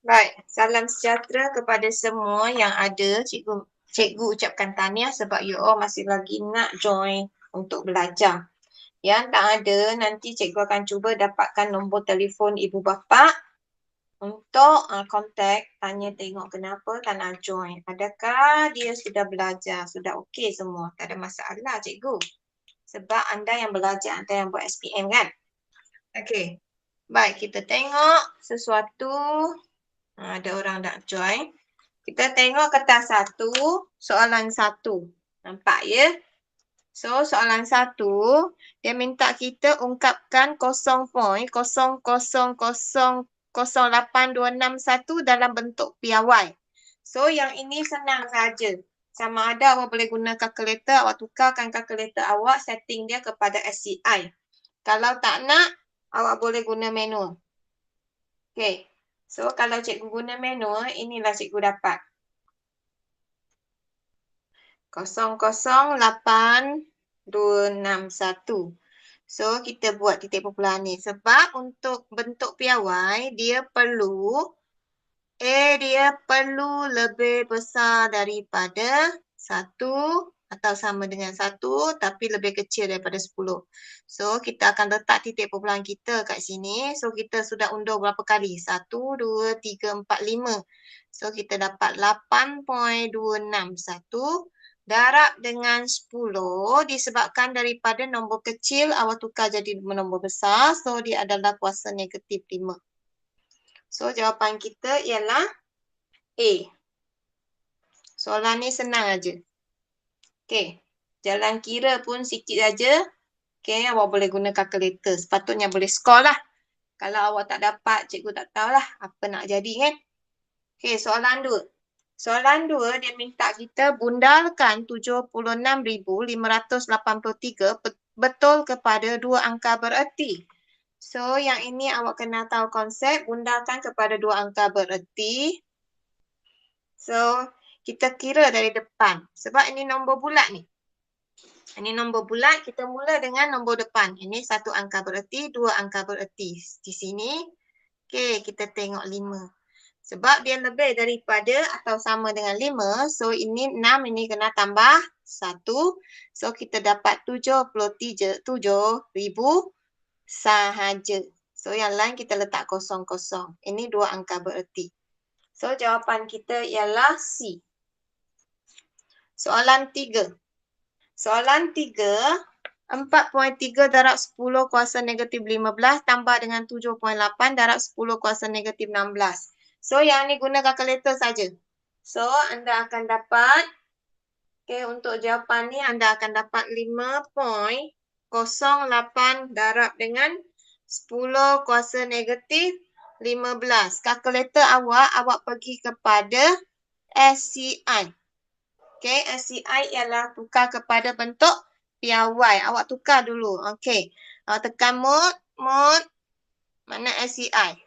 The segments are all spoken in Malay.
Baik, salam sejahtera kepada semua yang ada. Cikgu ucapkan tahniah sebab you all masih lagi nak join untuk belajar. Yang tak ada, nanti cikgu akan cuba dapatkan nombor telefon ibu bapa untuk kontak, tanya tengok kenapa tak nak join. Adakah dia sudah belajar, sudah okey semua? Tak ada masalah cikgu. Sebab anda yang belajar, anda yang buat SPM kan? Okey. Baik, kita tengok sesuatu. Ada orang nak join. Kita tengok kertas 1, soalan 1. Nampak ya? So, soalan 1, dia minta kita ungkapkan 0.00000826 dalam bentuk piawai. So, yang ini senang saja. Sama ada awak boleh guna kalkulator, awak tukarkan kalkulator awak, setting dia kepada SCI. Kalau tak nak, awak boleh guna manual. Okay. So, kalau cikgu guna manual, inilah cikgu dapat. 0.08261. So, kita buat titik perpuluhan ni. Sebab untuk bentuk piawai, dia perlu lebih besar daripada 1 atau sama dengan 1 tapi lebih kecil daripada 10. So, kita akan letak titik perpuluhan kita kat sini. So, kita sudah undur berapa kali? 1, 2, 3, 4, 5. So, kita dapat 8.261 darab dengan 10 disebabkan daripada nombor kecil awak tukar jadi nombor besar. So, dia adalah kuasa negatif 5. So, jawapan kita ialah A. Soalan ni senang aja. Okey. Jalan kira pun sikit saja. Okey, awak boleh guna kalkulator. Sepatutnya boleh skor lah. Kalau awak tak dapat, cikgu tak tahulah apa nak jadi kan. Okey, soalan 2. Soalan 2, dia minta kita bundalkan 76,583 betul kepada dua angka bererti. So, yang ini awak kena tahu konsep bundalkan kepada dua angka bererti. So, kita kira dari depan. Sebab ini nombor bulat ni. Ini nombor bulat, kita mula dengan nombor depan. Ini satu angka bererti, dua angka bererti. Di sini, okey, kita tengok 5. Sebab dia lebih daripada atau sama dengan 5, so ini 6, ini kena tambah 1. So, kita dapat 77,000 sahaja. So, yang lain kita letak kosong-kosong. Ini dua angka bererti. So, jawapan kita ialah C. Soalan 3. Soalan 3, 4.3 darab 10 kuasa negatif 15 tambah dengan 7.8 darab 10 kuasa negatif 16. So, yang ni guna kalkulator saja. So, anda akan dapat, okay, untuk jawapan ni anda akan dapat 5.08 darab dengan 10 kuasa negatif 15. Kalkulator awak pergi kepada SCI. Okay, SCI ialah tukar kepada bentuk piawai. Awak tukar dulu. Okay, awak tekan mode. Mana SCI?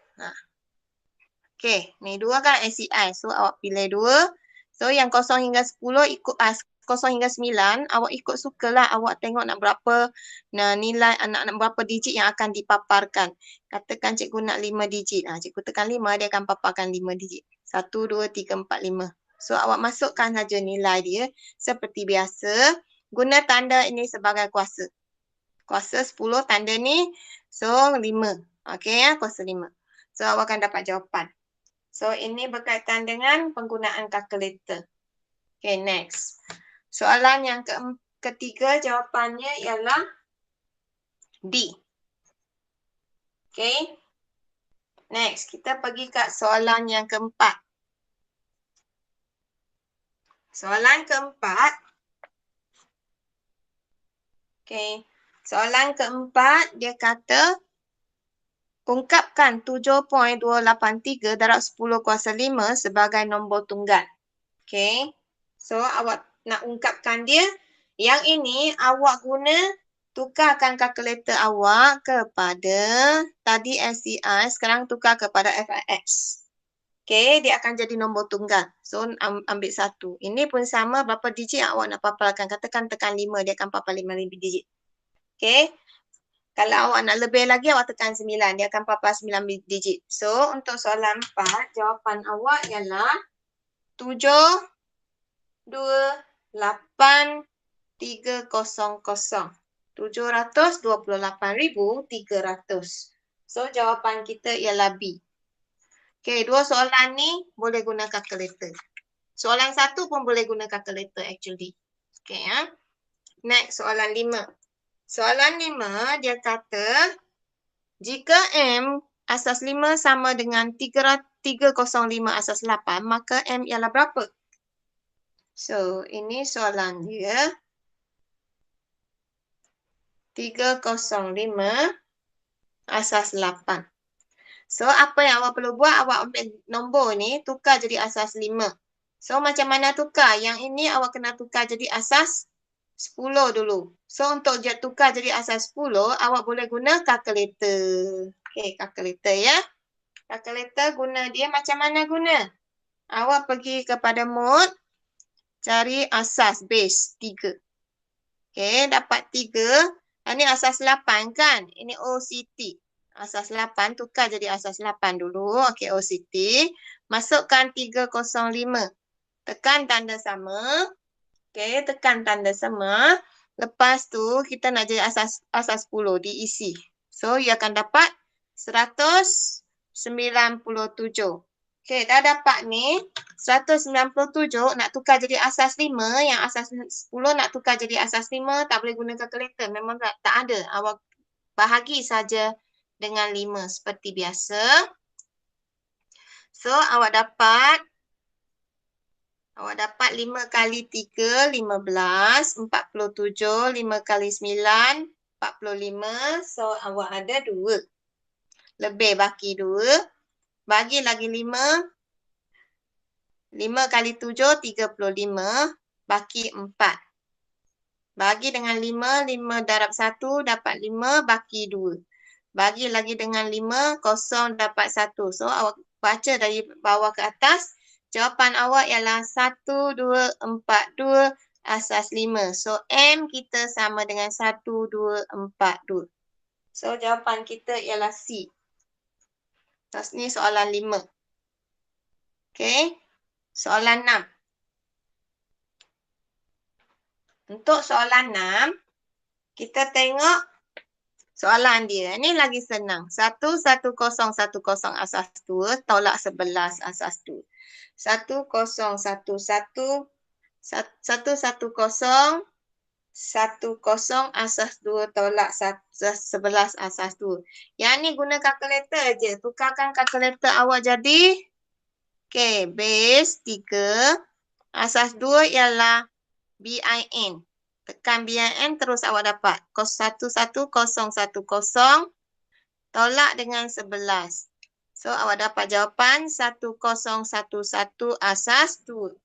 Okay, ni 2 kan SCI. So, awak pilih 2. So, yang 0 hingga 10 ikut 0 hingga 9, awak ikut sukalah. Awak tengok nak berapa nilai, nak berapa digit yang akan dipaparkan. Katakan cikgu nak 5 digit. Cikgu tekan 5, dia akan paparkan 5 digit. 1, 2, 3, 4, 5. So, awak masukkan saja nilai dia seperti biasa. Guna tanda ini sebagai kuasa. Kuasa 10 tanda ni. So, 5. Okey ya, kuasa 5. So, awak akan dapat jawapan. So, ini berkaitan dengan penggunaan kalkulator. Okay, next. Soalan yang ketiga, jawapannya ialah D. Okay. Next, kita pergi ke soalan yang keempat. Soalan keempat. Okay. Soalan keempat, dia kata ungkapkan 7.283 darab 10 kuasa 5 sebagai nombor tunggal. Okay. So, awak nak ungkapkan dia. Yang ini, awak guna tukarkan kalkulator awak kepada tadi SCI, sekarang tukar kepada FIX. Okay, dia akan jadi nombor tunggal. So, ambil 1. Ini pun sama, berapa digit yang awak nak paparkan. Katakan tekan 5, dia akan papar 5 digit. Okay. Kalau awak nak lebih lagi, awak tekan 9. Dia akan papas 9 digit. So, untuk soalan 4, jawapan awak ialah 728,300. 728,300. So, jawapan kita ialah B. Okey, dua soalan ni boleh guna calculator. Soalan satu pun boleh guna calculator actually. Okey, ya. Next, soalan 5. Soalan 5, dia kata, jika M asas 5 sama dengan 305 asas 8, maka M ialah berapa? So, ini soalan dia. 305 asas 8. So, apa yang awak perlu buat? Awak ambil nombor ni, tukar jadi asas 5. So, macam mana tukar? Yang ini awak kena tukar jadi asas 10 dulu. So, untuk tukar jadi asas 10, awak boleh guna calculator. Okey, calculator ya. Calculator guna dia macam mana guna? Awak pergi kepada mode, cari asas base 3. Okey, dapat 3. Ini asas 8 kan? Ini OCT. Asas 8, tukar jadi asas 8 dulu. Okey, OCT. Masukkan 305. Tekan tanda sama. Okey, tekan tanda sama. Lepas tu, kita nak jadi asas 10, diisi. So, ia akan dapat 197. Okey, dah dapat ni. 197 nak tukar jadi asas 5. Yang asas 10 nak tukar jadi asas 5. Tak boleh guna calculator. Memang tak ada. Awak bahagi saja dengan 5 seperti biasa. So, awak dapat 5 kali 3, 15. 47. 5 kali 9, 45. So, awak ada 2. Lebih baki 2. Bagi lagi 5. 5 kali 7, 35. Baki 4. Bagi dengan 5. 5 darab 1 dapat 5. Baki 2. Bagi lagi dengan 5. 0 dapat 1. So, awak baca dari bawah ke atas. Jawapan awak ialah 1242 asas 5. So, M kita sama dengan 1242. So, jawapan kita ialah C. Terus ni soalan 5. Okey. Soalan 6. Untuk soalan 6, kita tengok soalan dia. Ini lagi senang. 11010 asas 2 tolak 11 asas 2. 1010 asas 2 tolak 11 asas 2. Yang ni guna kalkulator je. Tukarkan kalkulator awak jadi. Okey, base 3. Asas 2 ialah BIN. Tekan BIN terus awak dapat 11010 tolak dengan 11. So, awak dapat jawapan 1011 asas 2.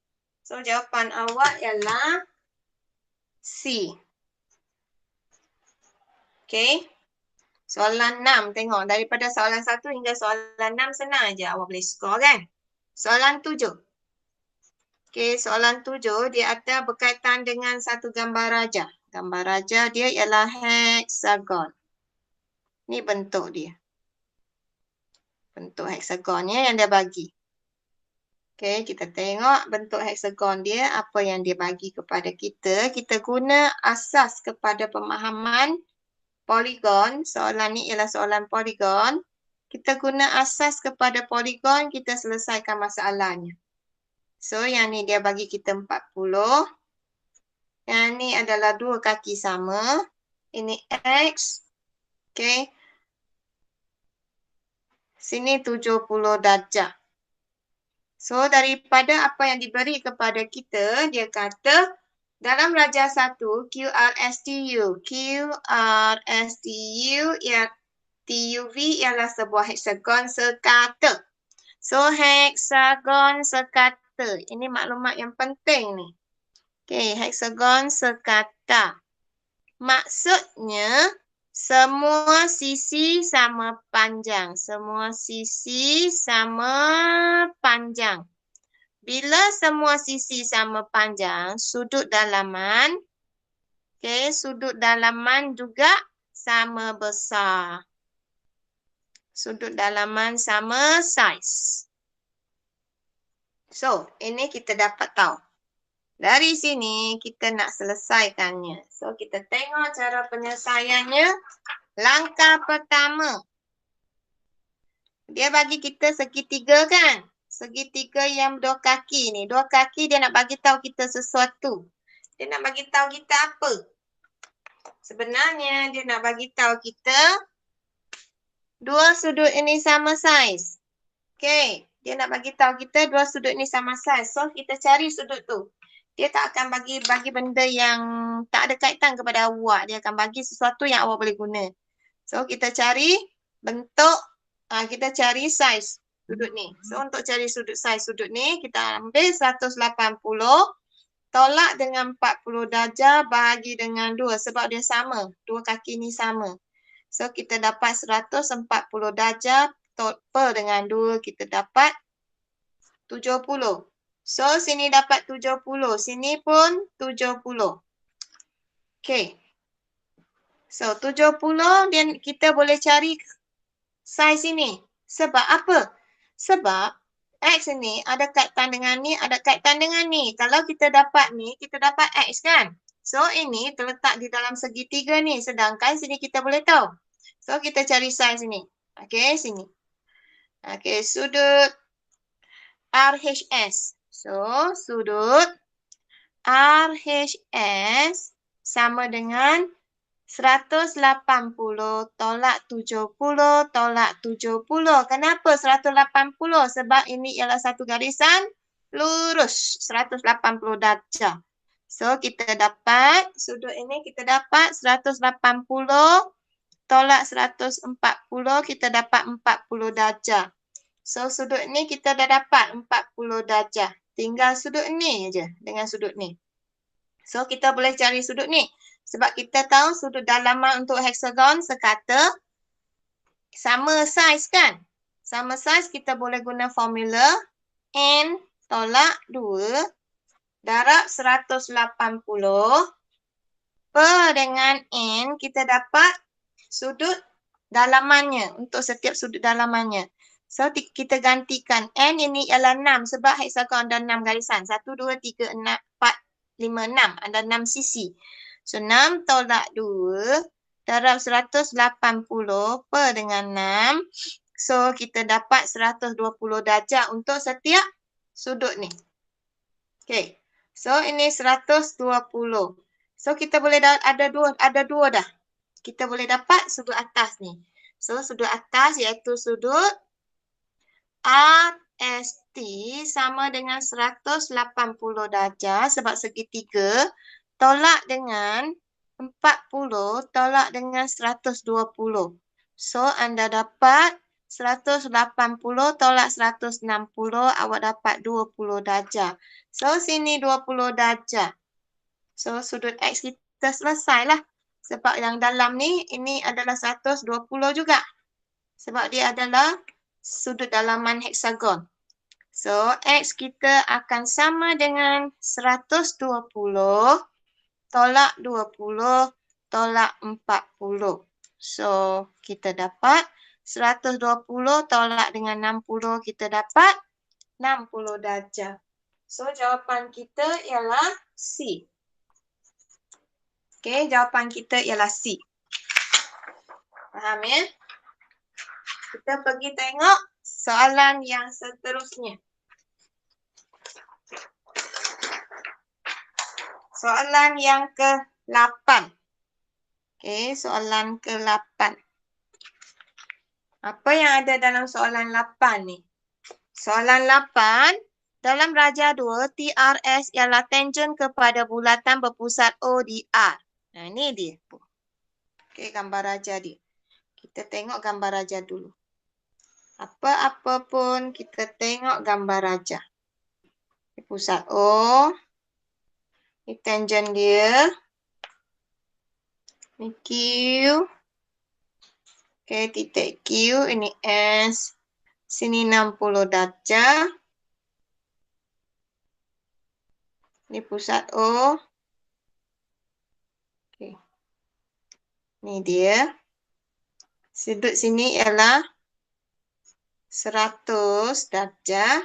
So, jawapan awak ialah C. Okey. Soalan 6. Tengok. Daripada soalan 1 hingga soalan 6 senang je. Awak boleh skor kan? Soalan 7. Okey, soalan 7. Dia ada berkaitan dengan satu gambar raja. Gambar raja dia ialah hexagon. Ni bentuk dia. Bentuk hexagonnya yang dia bagi. Okey, kita tengok bentuk hexagon dia. Apa yang dia bagi kepada kita. Kita guna asas kepada pemahaman poligon. Soalan ni ialah soalan poligon. Kita guna asas kepada poligon, kita selesaikan masalahnya. So, yang ni dia bagi kita 40. Yang ni adalah dua kaki sama. Ini X. Okey. Sini 70 darjah. So, daripada apa yang diberi kepada kita, dia kata dalam raja 1, QRSTU. QRSTU ya, TUV ialah sebuah hexagon sekata. So, hexagon sekata. Ini maklumat yang penting ni. Okey, hexagon sekata. Maksudnya, semua sisi sama panjang. Semua sisi sama panjang. Bila semua sisi sama panjang, sudut dalaman, okey, sudut dalaman juga sama besar. Sudut dalaman sama saiz. So, ini kita dapat tahu. Dari sini, kita nak selesaikannya. So, kita tengok cara penyelesaiannya. Langkah pertama. Dia bagi kita segitiga kan? Segitiga yang dua kaki ni. Dua kaki dia nak bagi tahu kita sesuatu. Dia nak bagi tahu kita apa? Sebenarnya, dia nak bagi tahu kita dua sudut ini sama saiz. Okey. Dia nak bagi tahu kita dua sudut ini sama saiz. So, kita cari sudut tu. Dia tak akan bagi benda yang tak ada kaitan kepada awak. Dia akan bagi sesuatu yang awak boleh guna. So, kita cari bentuk, kita cari saiz sudut ni. So, untuk cari saiz sudut ni, kita ambil 180, tolak dengan 40 darjah, bahagi dengan 2. Sebab dia sama. Dua kaki ni sama. So, kita dapat 140 darjah per dengan 2, kita dapat 70. So, sini dapat 70. Sini pun 70. Okey. So, 70 dan kita boleh cari saiz ini. Sebab apa? Sebab X ni ada kaitan dengan ni, ada kaitan dengan ni. Kalau kita dapat ni, kita dapat X kan? So, ini terletak di dalam segitiga ni. Sedangkan sini kita boleh tahu. So, kita cari saiz ini. Okey, sini. Okey, sudut RHS. So, sudut RHS sama dengan 180 tolak 70 tolak 70. Kenapa 180? Sebab ini ialah satu garisan lurus. 180 darjah. So, kita dapat, sudut ini kita dapat 180 tolak 140, kita dapat 40 darjah. So, sudut ni kita dah dapat 40 darjah. Tinggal sudut ni je dengan sudut ni. So, kita boleh cari sudut ni. Sebab kita tahu sudut dalaman untuk heksagon sekata sama saiz kan? Sama saiz kita boleh guna formula N tolak 2 darab 180 per dengan N kita dapat sudut dalamannya untuk setiap sudut dalamannya. So, kita gantikan. N ini ialah 6 sebab heksagon ada 6 garisan. 1, 2, 3, 4, 5, 6. Ada 6 sisi. So, 6 tolak 2 darab 180 per dengan 6. So, kita dapat 120 darjah untuk setiap sudut ni. Okay. So, ini 120. So, kita boleh ada dua dah. Kita boleh dapat sudut atas ni. So, sudut atas iaitu sudut RST sama dengan 180 darjah sebab segitiga tolak dengan 40 tolak dengan 120. So, anda dapat 180 tolak 160, awak dapat 20 darjah. So, sini 20 darjah. So, sudut X kita selesailah. Sebab yang dalam ni, ini adalah 120 juga. Sebab dia adalah sudut dalaman heksagon. So, X kita akan sama dengan 120 tolak 20 tolak 40. So, kita dapat 120 tolak dengan 60, kita dapat 60 darjah. So, jawapan kita ialah C. Okey, jawapan kita ialah C. Faham ya? Kita pergi tengok soalan yang seterusnya. Soalan yang ke-8. Okey, soalan ke-8. Apa yang ada dalam soalan 8 ni? Soalan 8, dalam raja 2, TRS ialah tangen kepada bulatan berpusat O di R. Nah, ini dia. Okey, gambar raja dia. Kita tengok gambar raja dulu. Apa-apa pun kita tengok gambar raja. Pusat O. Ini tangen dia. Ini Q. Okey, titik Q. Ini S. Sini 60 darjah. Ini pusat O. Okey. Ni dia. Sudut sini ialah 100 darjah.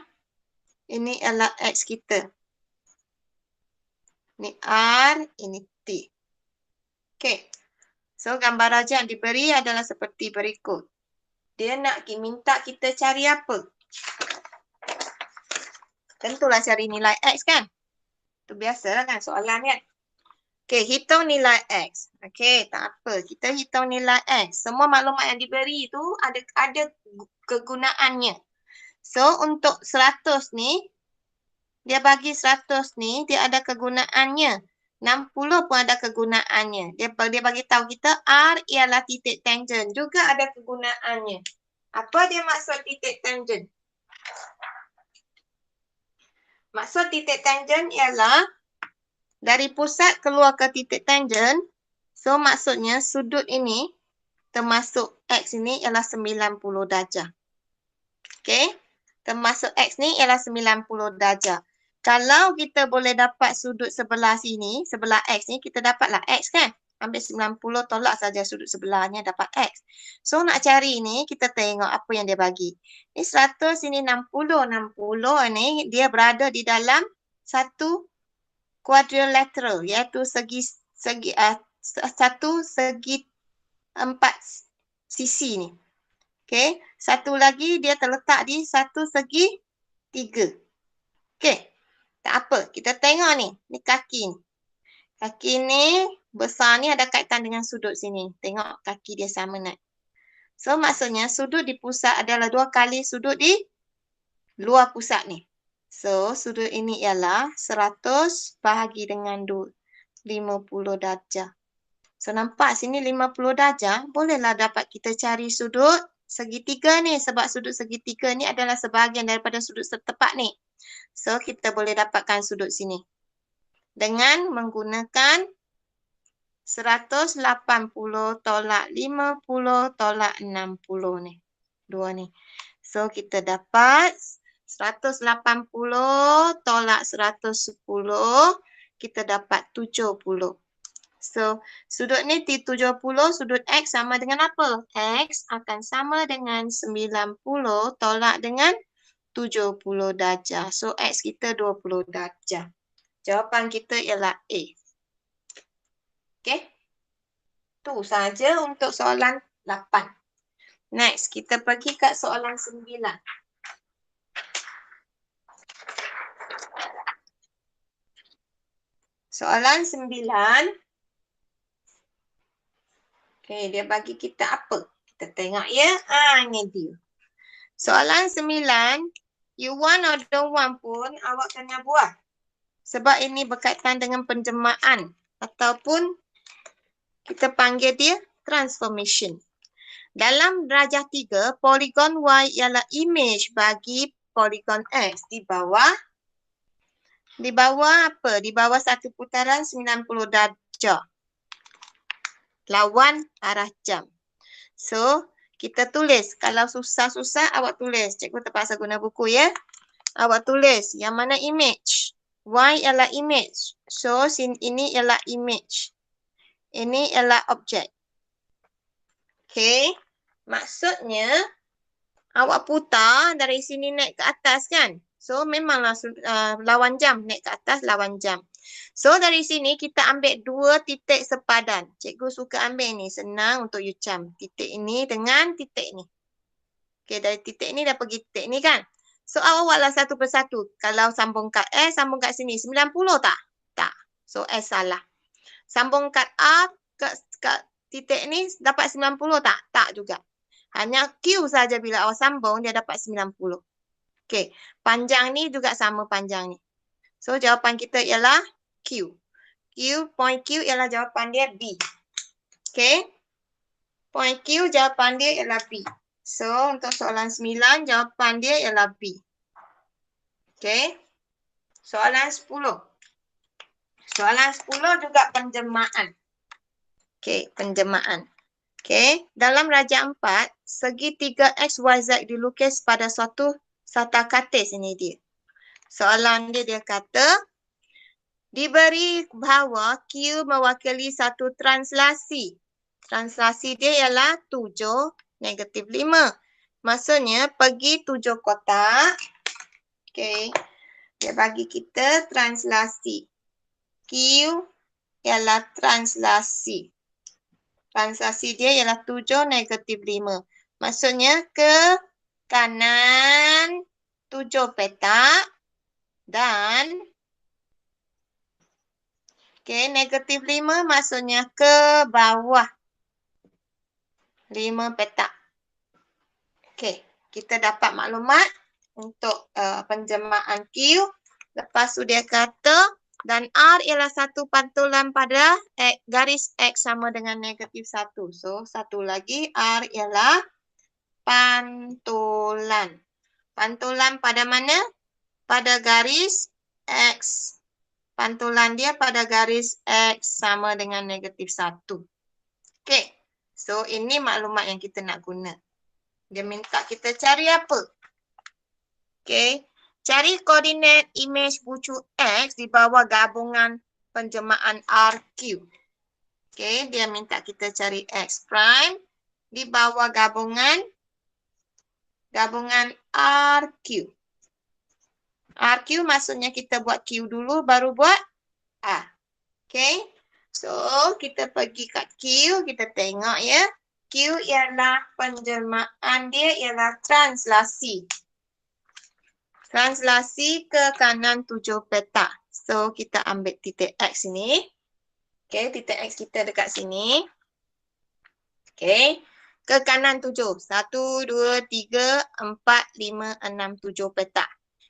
Ini ialah X kita. Ini R, ini T. Okey. So, gambar raja yang diberi adalah seperti berikut. Dia nak minta kita cari apa? Tentulah cari nilai X kan? Itu biasalah kan soalan kan? Okey, hitung nilai X. Okey, tak apa. Kita hitung nilai X. Semua maklumat yang diberi itu ada kegunaannya. So, untuk 100 ni, dia bagi 100 ni, dia ada kegunaannya. 60 pun ada kegunaannya. Dia bagi tahu kita R ialah titik tangent. Juga ada kegunaannya. Apa dia maksud titik tangent? Maksud titik tangent ialah dari pusat keluar ke titik tangent. So, maksudnya sudut ini termasuk X ini ialah 90 darjah. Okey? Termasuk X ni ialah 90 darjah. Kalau kita boleh dapat sudut sebelah sini, sebelah X ni, kita dapatlah X kan? Ambil 90, tolak saja sudut sebelahnya, dapat X. So, nak cari ni, kita tengok apa yang dia bagi. Ni 100, ini 60. 60 ni, dia berada di dalam satu quadrilateral, iaitu satu segi 4 sisi ni. Okey, satu lagi dia terletak di satu segi 3. Okey, tak apa. Kita tengok ni. Ni kaki ni. Kaki ni besar ni ada kaitan dengan sudut sini. Tengok kaki dia sama naik. So, maksudnya sudut di pusat adalah 2 kali sudut di luar pusat ni. So, sudut ini ialah 100 bahagi dengan 50 darjah. So, nampak sini 50 darjah. Bolehlah dapat kita cari sudut segitiga ni. Sebab sudut segitiga ni adalah sebahagian daripada sudut setepak ni. So, kita boleh dapatkan sudut sini. Dengan menggunakan 180 tolak 50 tolak 60 ni. Dua ni. So, kita dapat 180 tolak 110. Kita dapat 70. So, sudut ni T70, sudut X sama dengan apa? X akan sama dengan 90 tolak dengan 70 darjah. So, X kita 20 darjah. Jawapan kita ialah A. Okey? Tu saja untuk soalan 8. Next, kita pergi kat soalan 9. Soalan 9. Okey, dia bagi kita apa? Kita tengok ya. Ini dia. Soalan 9, you want or don't want pun awak kena buat. Sebab ini berkaitan dengan penjemahan ataupun kita panggil dia transformation. Dalam darjah 3, poligon Y ialah image bagi poligon X. Di bawah apa? Di bawah satu putaran 90 darjah. Lawan arah jam. So, kita tulis. Kalau susah-susah, awak tulis. Cikgu terpaksa guna buku ya. Awak tulis. Yang mana image? Y ialah image. So, ini ialah image. Ini ialah objek. Okay. Maksudnya, awak putar dari sini naik ke atas kan? So, memanglah lawan jam. Naik ke atas, lawan jam. So, dari sini kita ambil 2 titik sepadan. Cikgu suka ambil ni. Senang untuk you cam. Titik ini dengan titik ni. Okay, dari titik ni dah pergi titik ni kan? So, awak buatlah satu persatu. Kalau sambung kat S, sambung kat sini. 90 tak? Tak. So, S salah. Sambung kat A, kat titik ni dapat 90 tak? Tak juga. Hanya Q saja bila awak sambung, dia dapat 90. Okay. Panjang ni juga sama panjang ni. So, jawapan kita ialah Q. Point Q ialah jawapan dia B. Okay. Point Q, jawapan dia ialah B. So, untuk soalan 9, jawapan dia ialah B. Okay. Soalan 10. Soalan 10 juga penjemahan. Okay, penjemahan. Okay, dalam darjah 4, segitiga XYZ dilukis pada suatu sata katis. Ini dia. Soalan dia kata, diberi bahawa Q mewakili satu translasi Translasi dia ialah 7 negatif 5. Maksudnya pergi 7 kotak. Okey. Dia bagi kita translasi. Q ialah translasi. Translasi dia ialah 7 negatif 5. Maksudnya ke kanan 7 petak dan negatif 5 maksudnya ke bawah 5 petak. Okey, kita dapat maklumat untuk penjemahan Q. Lepas tu dia kata dan R ialah satu pantulan pada garis X sama dengan negatif 1. So, satu lagi R ialah pantulan. Pantulan pada mana? Pada garis X. Pantulan dia pada garis X sama dengan negatif 1. Okey. So, ini maklumat yang kita nak guna. Dia minta kita cari apa? Okey. Cari koordinat imej bucu X di bawah gabungan penjemahan RQ. Okey. Dia minta kita cari X prime di bawah gabungan RQ. RQ maksudnya kita buat Q dulu baru buat A. Okey. So, kita pergi kat Q, kita tengok ya. Q ialah penjemahan dia ialah translasi. Translasi ke kanan 7 petak. So, kita ambil titik X ni. Okey, titik X kita dekat sini. Okey. Ke kanan 7. 1, 2, 3, 4, 5, 6, 7 petak.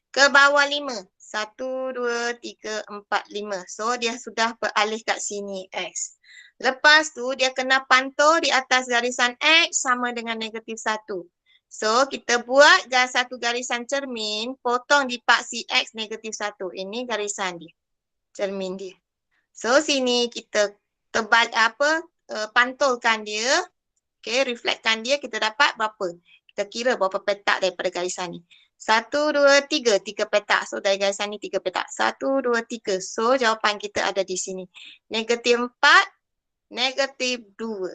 Ke bawah 5. 1, 2, 3, 4, 5. So, dia sudah beralih kat sini X. Lepas tu, dia kena pantau di atas garisan X sama dengan negatif 1. So, kita buat satu garisan cermin, potong di paksi X negatif 1. Ini garisan dia. Cermin dia. So, sini kita pantulkan dia. Okey, reflektkan dia, kita dapat berapa? Kita kira berapa petak daripada garisan ni. 1, 2, 3. 3 petak. So, dari garisan ni 3 petak. 1, 2, 3. So, jawapan kita ada di sini. Negatif 4, negatif 2.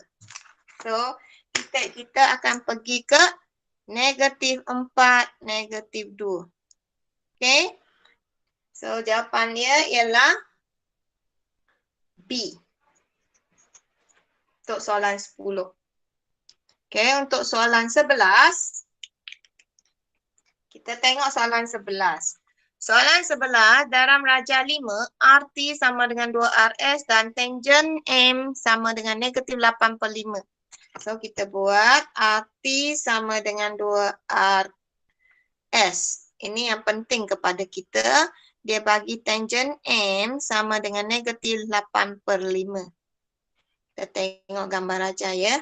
So, kita akan pergi ke negatif 4, negatif 2. Okey. So, jawapan dia ialah B. Untuk soalan 10. Okey, untuk soalan 11. Kita tengok soalan 11. Soalan 11, dalam rajah 5, RT sama dengan 2RS dan tangent M sama dengan negatif 8/5. So, kita buat RT sama dengan 2RS. Ini yang penting kepada kita. Dia bagi tangent M sama dengan negatif 8/5. Kita tengok gambar rajah ya.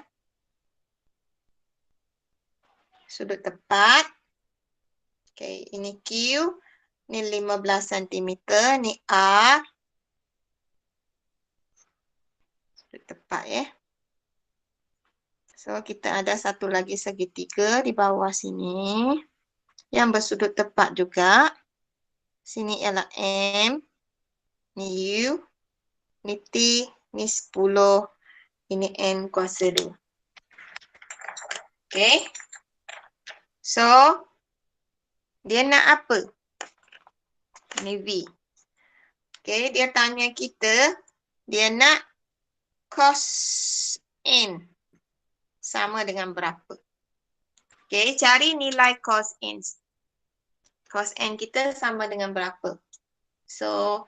Sudut tepat. Okey, ini Q. Ini 15 cm. Ini R. Sudut tepat ya. So, kita ada satu lagi segitiga di bawah sini. Yang bersudut tepat juga. Sini ialah M. Ini U. Ini T. Ini 10. Ini N kuasa 2. Okey. So, dia nak apa? Ini V. Okey, dia tanya kita, dia nak cos N sama dengan berapa? Okey, cari nilai cos N. Cos N kita sama dengan berapa? So,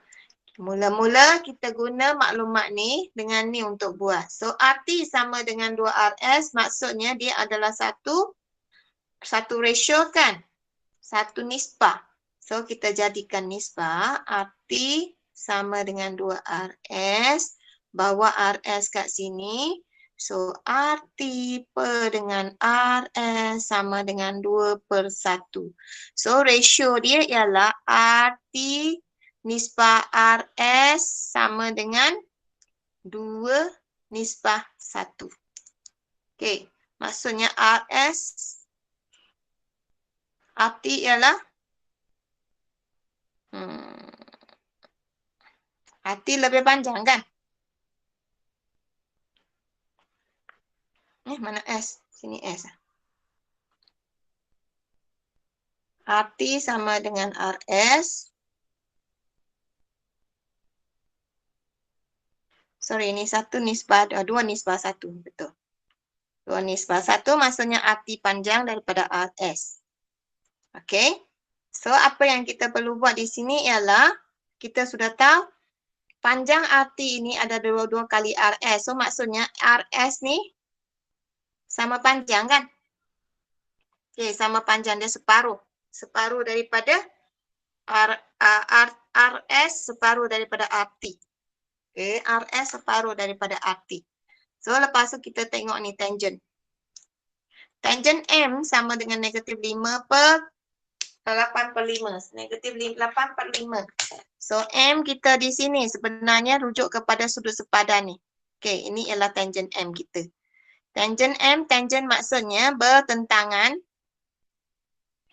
mula-mula kita guna maklumat ni dengan ni untuk buat. So, RT sama dengan 2RS maksudnya dia adalah satu ratio kan? Satu nisbah. So, kita jadikan nisbah RT sama dengan 2RS. Bawa RS kat sini. So, RT per dengan RS sama dengan 2/1. So, ratio dia ialah RT nisbah RS sama dengan 2 nisbah 1. Okey, maksudnya RT ialah RT lebih panjang kan? Mana S? Sini S. RT sama dengan RS. Sorry, ini satu nisbah, dua nisbah satu. Betul. Dua nisbah satu maksudnya RT panjang daripada RS. Okey. So, apa yang kita perlu buat di sini ialah kita sudah tahu panjang RT ini ada dua kali RS. So, maksudnya RS ni sama panjang kan? Okey, sama panjang dia separuh. Separuh daripada RS separuh daripada RT. Okey, RS separuh daripada RT. So, lepas tu kita tengok ni tangent. Tangent M sama dengan negatif 5/8/5. Negatif 8/5. So, M kita di sini sebenarnya rujuk kepada sudut sepadan ni. Okey, ini ialah tangent M kita. Tangent M, tangent maksudnya bertentangan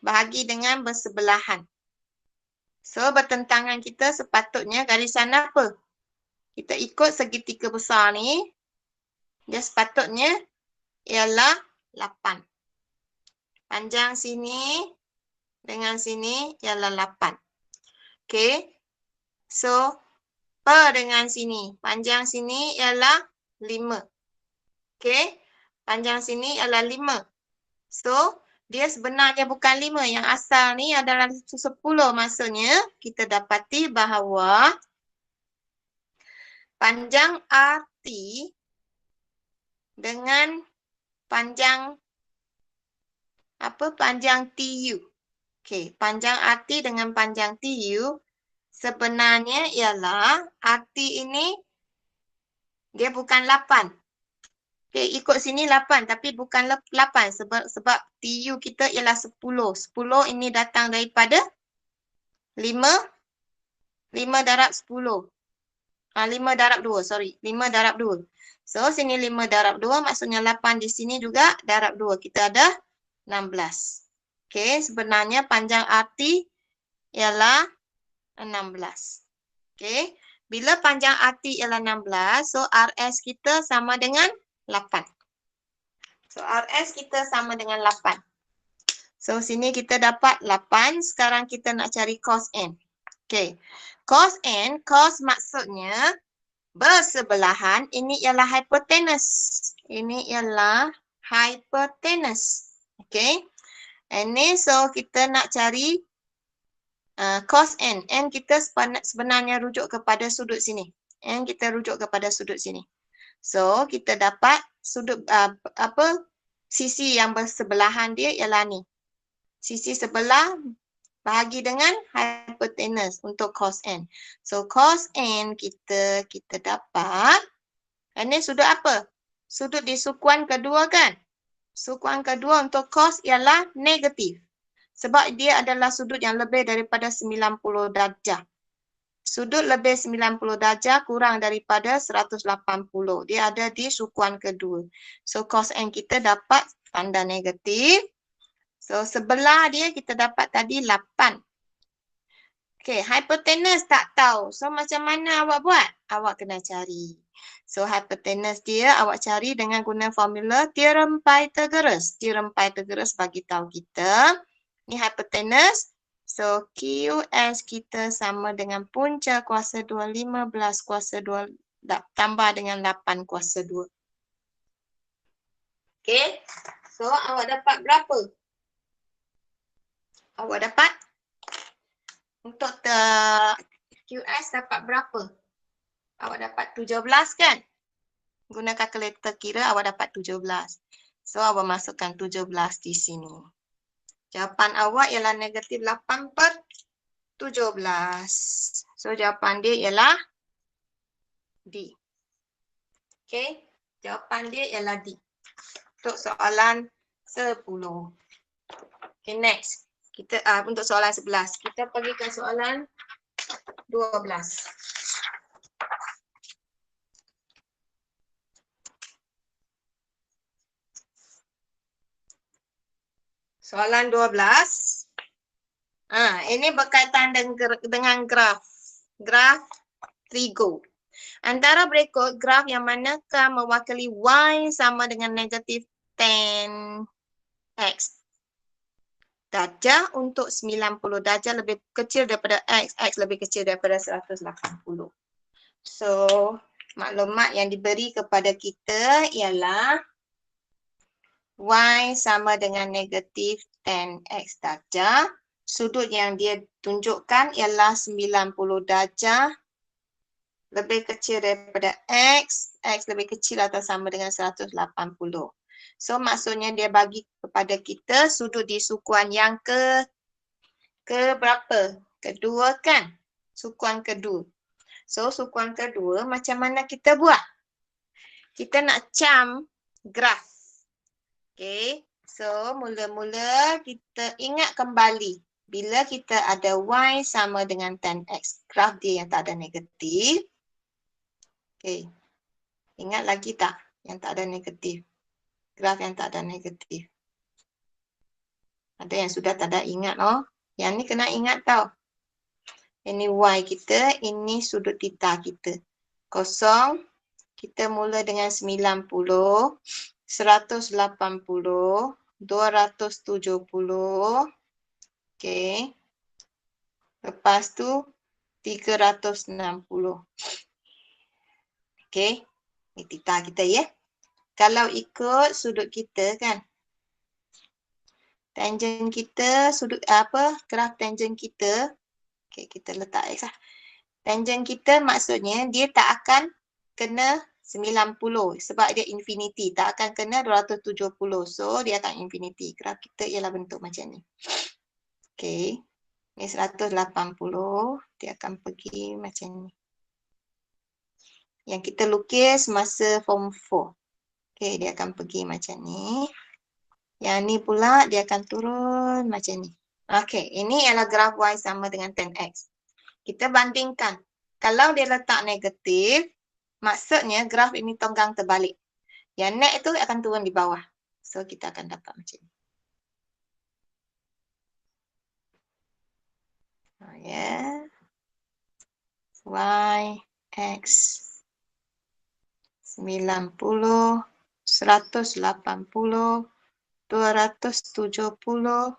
bahagi dengan bersebelahan. So, bertentangan kita sepatutnya garisan apa? Kita ikut segitiga besar ni. Dia sepatutnya ialah 8. Panjang sini dengan sini ialah 8. Okey. So, per dengan sini. Panjang sini ialah 5. Okey. Panjang sini ialah 5. So, dia sebenarnya bukan 5. Yang asal ni adalah 10. Maksudnya, kita dapati bahawa panjang RT dengan panjang panjang TU. Okey, panjang RT dengan panjang TU sebenarnya ialah RT ini dia bukan 8. Okey, ikut sini 8 tapi bukan 8 sebab TU kita ialah 10. 10 ini datang daripada 5 darab 10. 5 darab 2, sorry. 5 darab 2. So, sini 5 darab 2 maksudnya 8 di sini juga darab 2. Kita ada 16. Okey, sebenarnya panjang RT ialah 16. Okey, bila panjang RT ialah 16, so RS kita sama dengan 8. So, RS kita sama dengan 8. So, sini kita dapat 8. Sekarang kita nak cari cos N. Okey, cos N, cos maksudnya bersebelahan. Ini ialah hypotenuse. Ini ialah hypotenuse. Okey, ini so kita nak cari cos N. N kita sebenarnya rujuk kepada sudut sini. N kita rujuk kepada sudut sini. So, kita dapat sudut sisi yang bersebelahan dia ialah ni. Sisi sebelah bahagi dengan hypotenuse untuk cos N. So, cos N kita dapat, ini sudut apa? Sudut di sukuan kedua kan? Sukuan kedua untuk cos ialah negatif. Sebab dia adalah sudut yang lebih daripada 90 darjah. Sudut lebih 90 darjah kurang daripada 180. Dia ada di sukuan kedua. So, cos N kita dapat tanda negatif. So, sebelah dia kita dapat tadi 8. Okey, hypotenuse tak tahu. So, macam mana awak buat? Awak kena cari. So, hypotenuse dia awak cari dengan guna formula teorem Pythagoras. Teorem Pythagoras bagi tahu kita. Ni hypotenuse. So, QS kita sama dengan punca kuasa 2, 15 kuasa 2 tambah dengan 8 kuasa 2. Okey. So, awak dapat berapa? Awak dapat? Untuk QS dapat berapa? Awak dapat 17 kan? Guna kalkulator kira awak dapat 17. So, awak masukkan 17 di sini. Jawapan awak ialah negatif 8/17. So, jawapan dia ialah D. Okey, jawapan dia ialah D. Untuk soalan 10. Okay, next. Kita untuk soalan 11. Kita pergi ke soalan 12. Soalan 12. Ini berkaitan dengan graf. Graf trigo. Antara berikut graf yang manakah mewakili Y sama dengan negatif 10X. Darjah untuk 90 darjah lebih kecil daripada X. X lebih kecil daripada 180. So, maklumat yang diberi kepada kita ialah Y sama dengan negatif 10X darjah. Sudut yang dia tunjukkan ialah 90 darjah lebih kecil daripada X. X lebih kecil atau sama dengan 180. So, maksudnya dia bagi kepada kita sudut di sukuan yang ke berapa? Kedua kan? Sukuan kedua. So, sukuan kedua macam mana kita buat? Kita nak cam graf. Okay. So, mula-mula kita ingat kembali. Bila kita ada Y sama dengan 10X. Graf dia yang tak ada negatif. Okay. Ingat lagi tak yang tak ada negatif? Graf yang tak ada negatif. Ada yang sudah tak ada ingat oh. Yang ni kena ingat tau. Ini Y kita, ini sudut theta kita. Kosong, kita mula dengan 90, 180, 270. Okey. Lepas tu 360. Okey. Ini theta kita ya. Kalau ikut sudut kita kan. Tangent kita, sudut apa? Graf tangent kita. Okey, kita letak X lah. Tangent kita maksudnya dia tak akan kena 90 sebab dia infinity. Tak akan kena 270. So, dia akan infinity. Graf kita ialah bentuk macam ni. Okey. Ni 180. Dia akan pergi macam ni. Yang kita lukis masa form 4. Okey, dia akan pergi macam ni. Yang ni pula dia akan turun macam ni. Okey, ini ialah graf Y sama dengan 10X. Kita bandingkan. Kalau dia letak negatif, maksudnya graf ini tonggang terbalik. Yang net itu akan turun di bawah. So, kita akan dapat macam ni. Ya. Y, X, 90, 180, 270,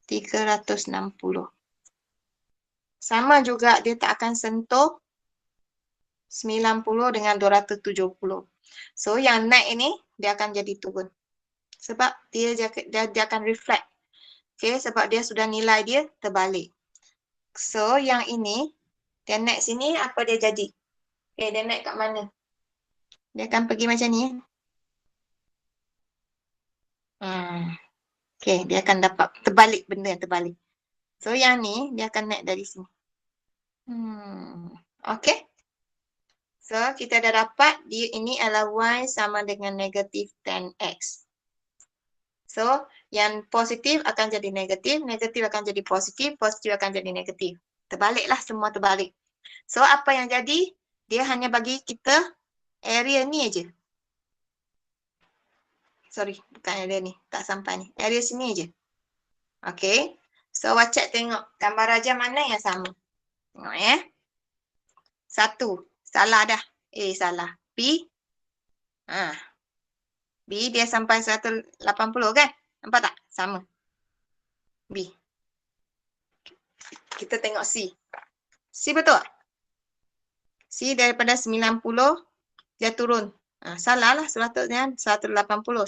360. Sama juga dia tak akan sentuh 90 dengan 270. So yang naik ini dia akan jadi turun. Sebab dia akan reflect. Okay, sebab dia sudah nilai dia terbalik. So yang ini dia naik sini apa dia jadi? Okay, dia naik kat mana? Dia akan pergi macam ni. Okay, dia akan dapat terbalik, benda yang terbalik. So, yang ni, dia akan naik dari sini. Okay. So, kita dah dapat, dia ini adalah Y sama dengan negatif 10X. So, yang positif akan jadi negatif akan jadi positif akan jadi negatif. Terbaliklah, semua terbalik. So, apa yang jadi? Dia hanya bagi kita area ni aja. Sorry, bukan area ni. Tak sampai ni. Area sini aja. Okay. So, Wacak tengok gambar raja mana yang sama. Tengok ya. 1. Salah dah. A salah. B. B dia sampai 180 kan? Nampak tak? Sama. B. Kita tengok C. C betul tak? C daripada 90 dia turun. Salah lah sepatutnya 180.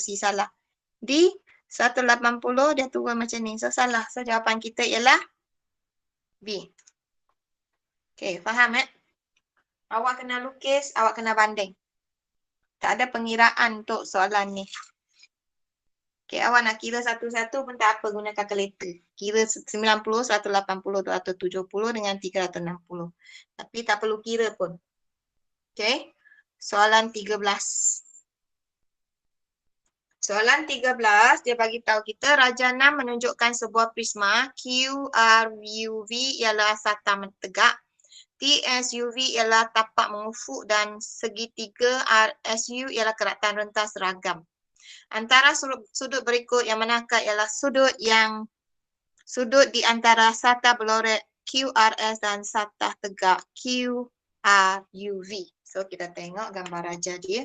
C salah. D 180 dia turun macam ni. So salah. So jawapan kita ialah B. Okay, faham Awak kena lukis, awak kena banding. Tak ada pengiraan untuk soalan ni. Okay, awak nak kira satu-satu pun tak apa, guna kalkulator. Kira 90, 180, 270 dengan 360. Tapi tak perlu kira pun. Okay, soalan 13. Soalan 13, dia bagi tahu kita Raja 6 menunjukkan sebuah prisma QRUV ialah sata tegak, TSUV ialah tapak mengufuk dan segitiga RSU ialah keratan rentas seragam. Antara sudut berikut yang manakah ialah sudut di antara sata berlorek QRS dan sata tegak QRUV. So, kita tengok gambar raja dia.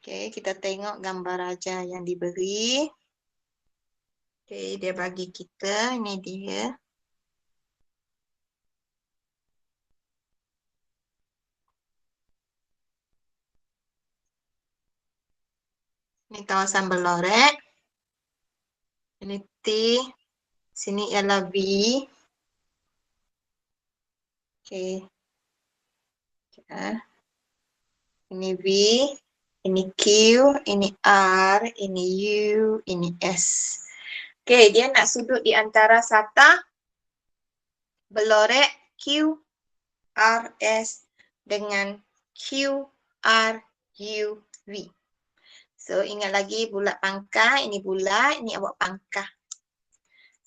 Okey, kita tengok gambar raja yang diberi. Okey, dia bagi kita. Ini dia. Ini kawasan berlorek. Ini T. Sini ialah V. Okey. Ini V. Ini Q. Ini R. Ini U. Ini S. Okey, dia nak sudut di antara sata berlorek Q, R, S dengan Q, R, U, V. So, ingat lagi bulat pangkal. Ini bulat, ini awak pangkal.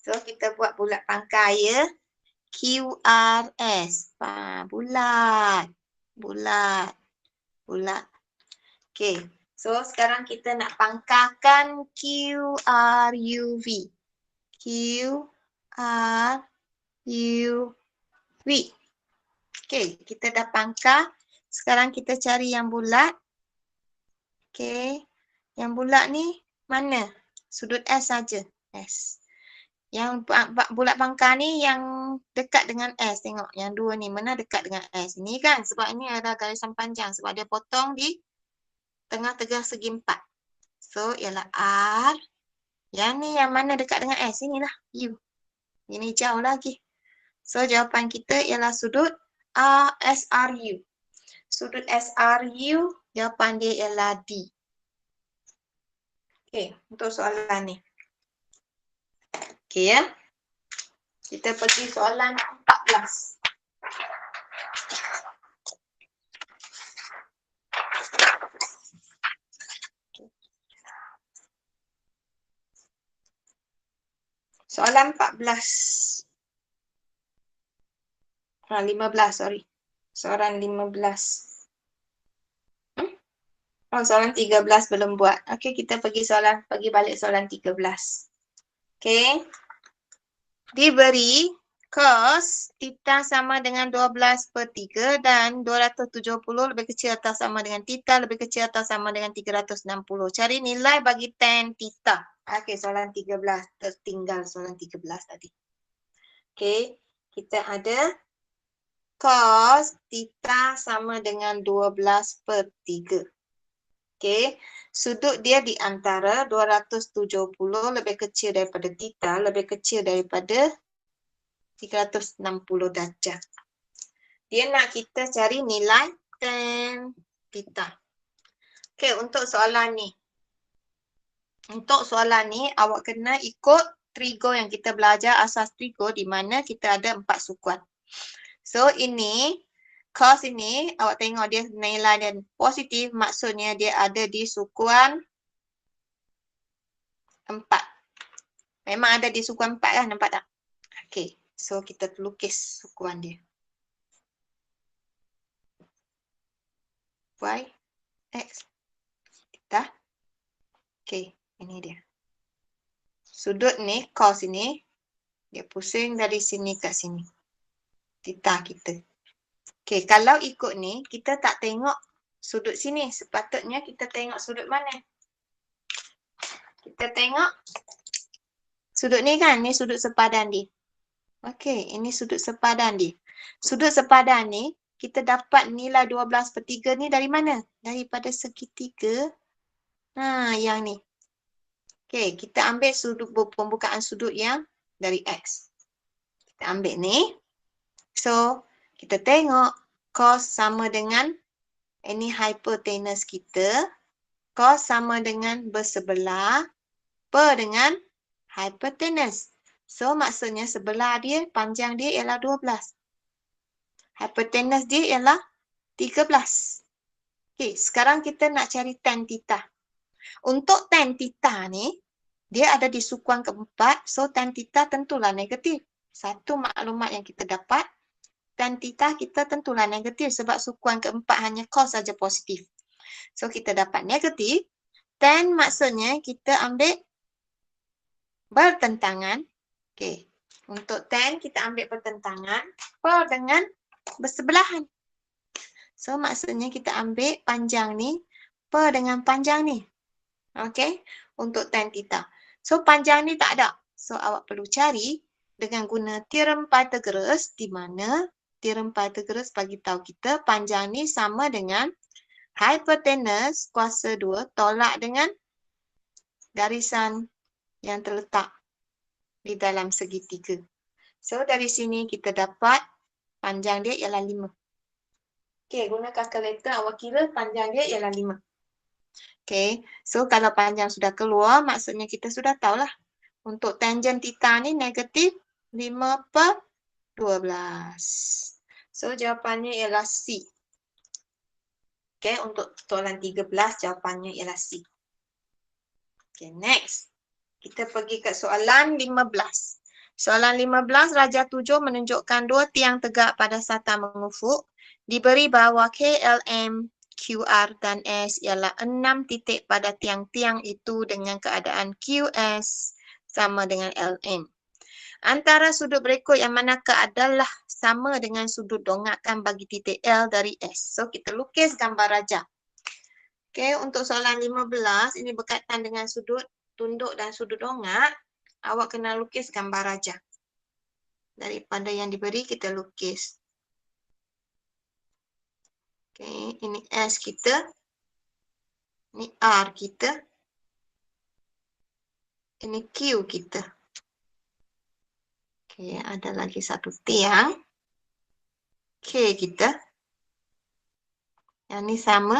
So, kita buat bulat pangkal ya. Q, R, S. Bulat. Bulat. Bulat. Okey. So, sekarang kita nak pangkalkan Q, R, U, V. Q, R, U, V. Okey, kita dah pangkal. Sekarang kita cari yang bulat. Okey. Yang bulat ni mana? Sudut S saja. S. Yang bulat pangkal ni yang dekat dengan S. Tengok yang dua ni mana dekat dengan S. Ini kan sebab ini ada garisan panjang. Sebab dia potong di tengah-tengah segi 4. So ialah R. Yang ni yang mana dekat dengan S. Inilah U. Ini jauh lagi. So jawapan kita ialah sudut SRU. Sudut SRU jawapan dia ialah D. Okey, untuk soalan ni. Okey ya. Kita pergi soalan 14. Soalan 14. 15, sorry. Soalan 15. Oh, soalan 13 belum buat. Okey, kita pergi balik soalan 13. Okey. Diberi cos theta sama dengan 12/3 dan 270 lebih kecil atau sama dengan theta lebih kecil atau sama dengan 360. Cari nilai bagi tan theta. Okey, soalan 13. Tertinggal soalan 13 tadi. Okey, kita ada cos theta sama dengan 12/3. Okey, sudut dia di antara 270 lebih kecil daripada theta lebih kecil daripada 360 darjah. Dia nak kita cari nilai tan theta. Okey, untuk soalan ni. Untuk soalan ni awak kena ikut trigo yang kita belajar asas trigo di mana kita ada 4 sukuan. So ini cos ini awak tengok dia nilai dia positif, maksudnya dia ada di sukuan 4. Memang ada di sukuan 4 kan, nampak tak? Okey, so kita lukis sukuan dia. Y, X, theta. Okey, ini dia. Sudut ni, cos ini, dia pusing dari sini ke sini. Theta kita. Okey, kalau ikut ni, kita tak tengok sudut sini. Sepatutnya kita tengok sudut mana? Kita tengok sudut ni kan, ni sudut sepadan dia. Okey, ini sudut sepadan dia. Sudut sepadan ni, kita dapat nilai 12/3 ni dari mana? Daripada segitiga. Yang ni. Okey, kita ambil sudut pembukaan sudut yang dari X. Kita ambil ni. So, kita tengok cos sama dengan ini hypotenuse kita. Cos sama dengan bersebelah per dengan hypotenuse. So, maksudnya sebelah dia, panjang dia ialah 12. Hypotenuse dia ialah 13. Okey, sekarang kita nak cari tan theta. Untuk tan theta ni, dia ada di sukuan keempat. So, tan theta tentulah negatif. Satu maklumat yang kita dapat, tan theta kita tentulah negatif sebab sukuan keempat hanya cos saja positif. So, kita dapat negatif. Tan maksudnya kita ambil bertentangan. Okey. Untuk tan kita ambil pertentangan per dengan bersebelahan. So maksudnya kita ambil panjang ni per dengan panjang ni. Okey, untuk tan theta. So panjang ni tak ada. So awak perlu cari dengan guna teorem Pythagoras, di mana teorem Pythagoras bagi tahu kita panjang ni sama dengan hypotenuse kuasa 2 tolak dengan garisan yang terletak di dalam segitiga. So dari sini kita dapat panjang dia ialah 5. Okey, guna kalkulator awak kira panjang dia ialah 5. Okey, so kalau panjang sudah keluar, maksudnya kita sudah tahulah. Untuk tangent theta ni negatif 5/12. So jawapannya ialah C. Okey, untuk soalan 13 jawapannya ialah C. Okey, next. Kita pergi ke soalan 15. Soalan 15, Raja 7 menunjukkan dua tiang tegak pada sata mengufuk. Diberi bahawa KLM, QR dan S ialah 6 titik pada tiang-tiang itu dengan keadaan QS sama dengan LM. Antara sudut berikut yang manakah adalah sama dengan sudut dongakan bagi titik L dari S. So kita lukis gambar raja. Okey, untuk soalan 15 ini berkaitan dengan sudut tunduk dan sudut dongak. Awak kena lukis gambar raja. Daripada yang diberi kita lukis. Okey, ini S kita. Ini R kita. Ini Q kita. Okey, ada lagi satu tiang. K kita. Yang ni sama.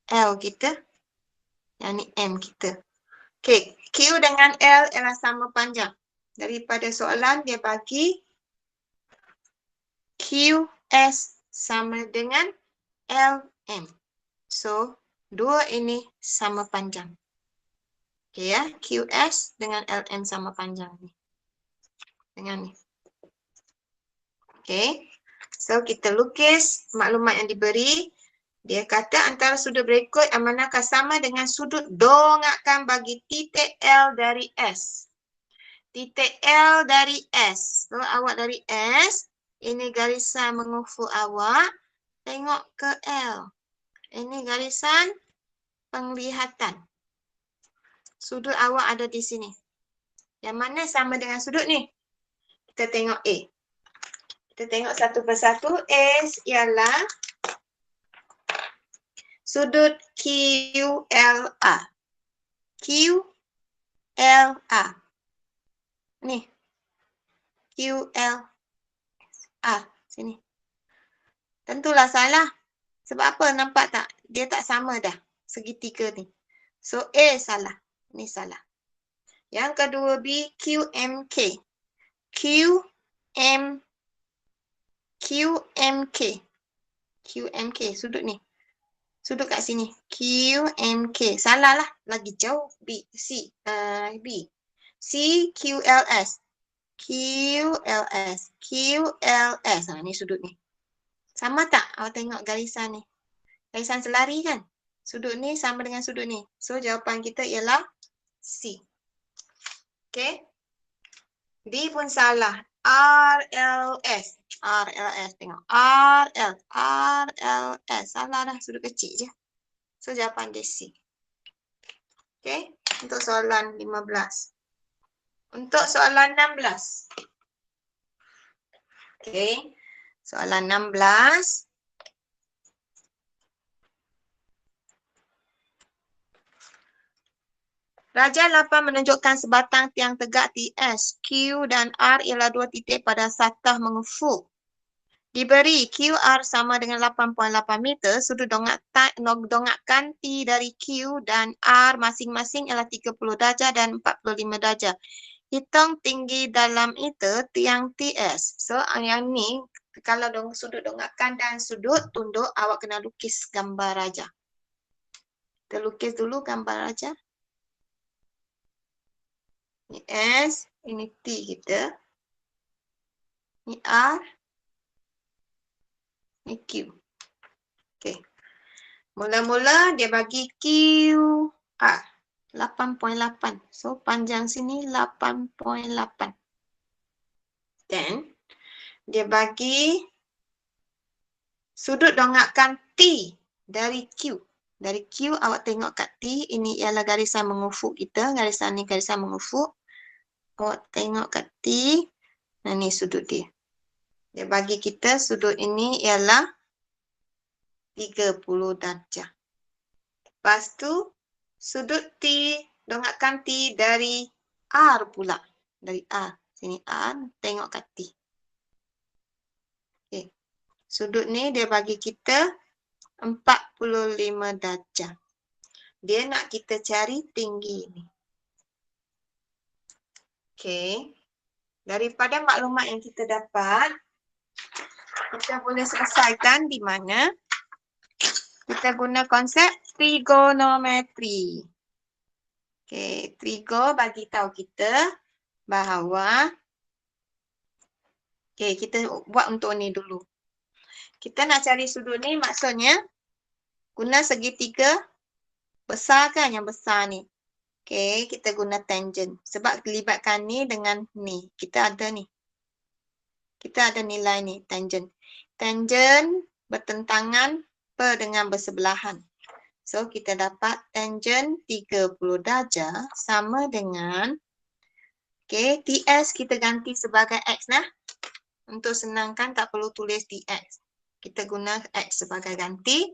L kita. Yang ni M kita. Okey, Q dengan L ialah sama panjang. Daripada soalan dia bagi QS sama dengan LM. So, dua ini sama panjang. Okey ya, QS dengan LM sama panjang ni. Dengan ni. Okey. So, kita lukis maklumat yang diberi. Dia kata antara sudut berikut yang manakah sama dengan sudut dongakan bagi titik L dari S. Titik L dari S. So, awak dari S, ini garisan mengufuk awak. Tengok ke L. Ini garisan penglihatan. Sudut awak ada di sini. Yang mana sama dengan sudut ni? Kita tengok A. Kita tengok satu persatu. S ialah sudut QLA. QLA. Ni. QLA. Sini. Tentulah salah. Sebab apa? Nampak tak? Dia tak sama dah. Segitiga ni. So, A salah. Ni salah. Yang kedua B, QMK. QMK. Sudut ni. Sudut kat sini. QMK. Salah lah. Lagi jauh. B. C. B. C, QLS. QLS. Ni sudut ni. Sama tak? Awak tengok garisan ni. Garisan selari kan? Sudut ni sama dengan sudut ni. So, jawapan kita ialah C. Okay. D pun salah. RLS. Tengok. RLS. Salah dah. Sudut kecil je. So, jawapan dia C. Okay. Untuk soalan 15. Untuk soalan 16. Okay. Soalan 16. Raja 8 menunjukkan sebatang tiang tegak TS, Q dan R ialah dua titik pada satah mengufuk. Diberi QR sama dengan 8.8 meter, sudut dongakan T dari Q dan R masing-masing ialah 30 darjah dan 45 darjah. Hitung tinggi dalam itu tiang TS. So, yang ni, kalau sudut dongakan dan sudut tunduk, awak kena lukis gambar raja. Kita lukis dulu gambar raja. Ini S, ini T kita. Ini R. Ini Q. Okey. Mula-mula dia bagi QR. 8.8. So, panjang sini 8.8. Then, dia bagi sudut dongakkan T dari Q. Dari Q, awak tengok kat T, ini ialah garisan mengufuk kita. Garisan ni garisan mengufuk. Awak tengok kat T, nah ni sudut dia. Dia bagi kita sudut ini ialah 30 darjah. Lepas tu, sudut T, dongakkan T dari R pula. Dari R. Sini R, tengok kat T. Okay. Sudut ni dia bagi kita 45 darjah. Dia nak kita cari tinggi ni. Okay. Daripada maklumat yang kita dapat, kita boleh selesaikan di mana kita guna konsep trigonometri. Okay. Trigo bagi tahu kita bahawa kita buat untuk ni dulu. Kita nak cari sudut ni maksudnya guna segitiga besar kan, yang besar ni. Kita guna tangent. Sebab libatkan ni dengan ni. Kita ada ni. Kita ada nilai ni, tangent. Tangent bertentangan dengan bersebelahan. So, kita dapat tangent 30 darjah sama dengan TS kita ganti sebagai X nah. Untuk senangkan tak perlu tulis DX. Kita guna X sebagai ganti.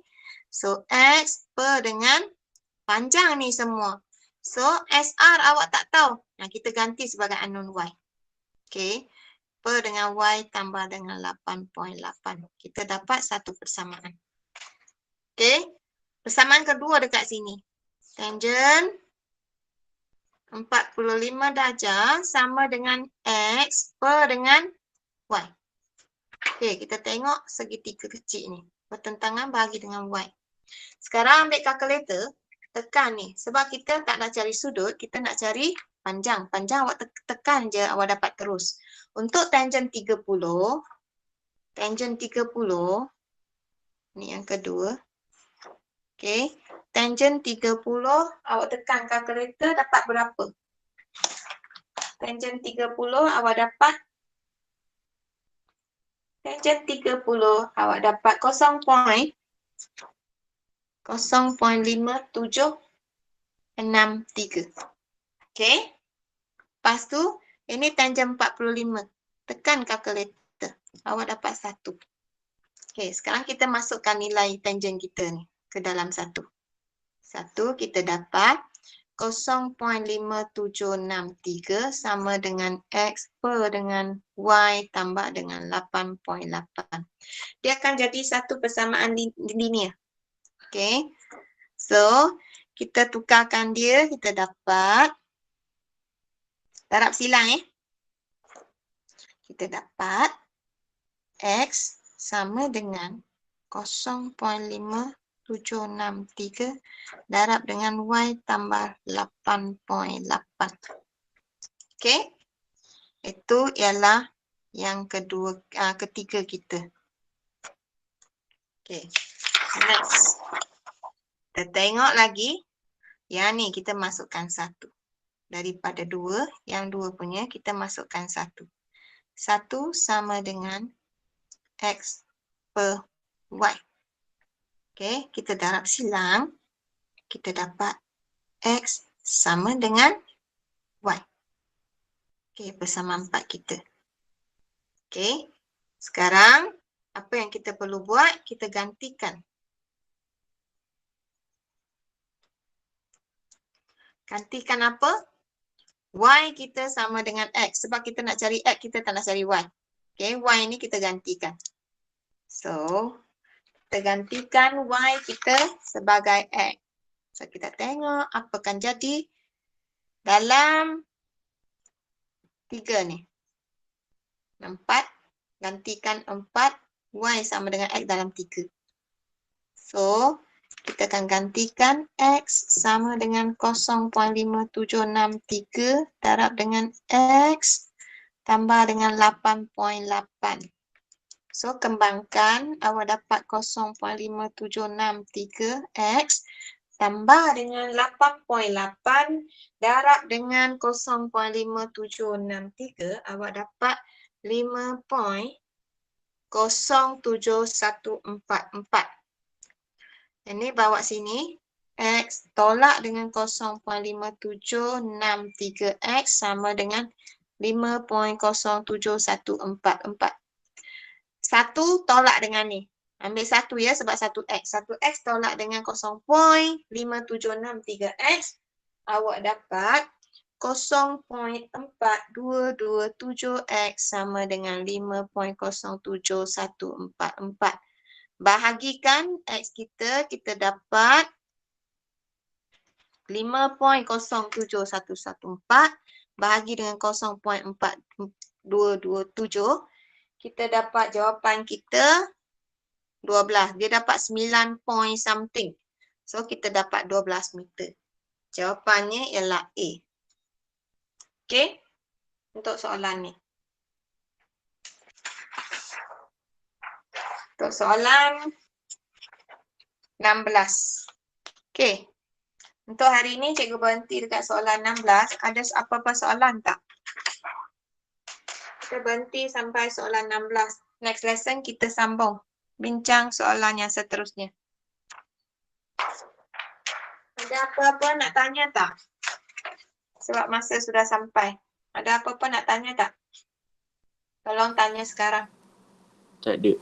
So, X per dengan panjang ni semua. So, SR awak tak tahu. Nah, kita ganti sebagai unknown Y. Per dengan Y tambah dengan 8.8. Kita dapat satu persamaan. Persamaan kedua dekat sini. Tangent 45 darjah sama dengan X per dengan Y. Kita tengok segitiga kecil ni. Bertentangan bahagi dengan Y. Sekarang ambil kalkulator, tekan ni. Sebab kita tak nak cari sudut, kita nak cari panjang. Panjang awak tekan je, awak dapat terus. Untuk tangent 30, ni yang kedua. Tangent 30, awak tekan kalkulator dapat berapa? Tangent 30, awak dapat tangent 30, awak dapat 0.5763. Lepas tu, ini tangent 45. Tekan kalkulator. Awak dapat 1. Sekarang kita masukkan nilai tangent kita ni ke dalam 1. 1 kita dapat 0.5763 sama dengan X per dengan Y tambah dengan 8.8. Dia akan jadi satu persamaan linear. So, kita tukarkan dia, kita dapat darab silang kita dapat X sama dengan 0.5763 darab dengan Y tambah 8.8. Itu ialah yang ketiga kita. Next. Kita tengok lagi. Yang ni kita masukkan 1. Daripada 2, yang 2 punya kita masukkan 1. 1 sama dengan X per Y. Kita darab silang. Kita dapat X sama dengan Y. Persamaan 4 kita. Sekarang, apa yang kita perlu buat? Kita gantikan. Gantikan apa? Y kita sama dengan X. Sebab kita nak cari X, kita tak nak cari Y. Y ni kita gantikan. So, kita gantikan Y kita sebagai X. So, kita tengok apa akan jadi dalam 3 ni. 4. Gantikan 4. Y sama dengan X dalam 3. So, kita akan gantikan X sama dengan 0.5763 darab dengan X tambah dengan 8.8. So, kembangkan, awak dapat 0.5763 X tambah dengan 8.8 darab dengan 0.5763, awak dapat 5.0714. Ini bawa sini. X tolak dengan 0.5763X sama dengan 5.0714. 1 tolak dengan ni. Ambil 1 ya sebab 1X. 1X tolak dengan 0.5763X. Awak dapat 0.4227X sama dengan 5.0714. Bahagikan X kita dapat 5.07114 bahagi dengan 0.4227. Kita dapat jawapan kita 12. Dia dapat 9 point something. So, kita dapat 12 meter. Jawapannya ialah A. Okey? Untuk soalan ni. Untuk soalan 16. Okey. Untuk hari ini, cikgu berhenti dekat soalan 16. Ada apa-apa soalan tak? Kita berhenti sampai soalan 16. Next lesson kita sambung. Bincang soalan yang seterusnya. Ada apa-apa nak tanya tak? Sebab masa sudah sampai. Ada apa-apa nak tanya tak? Tolong tanya sekarang. Tak ada.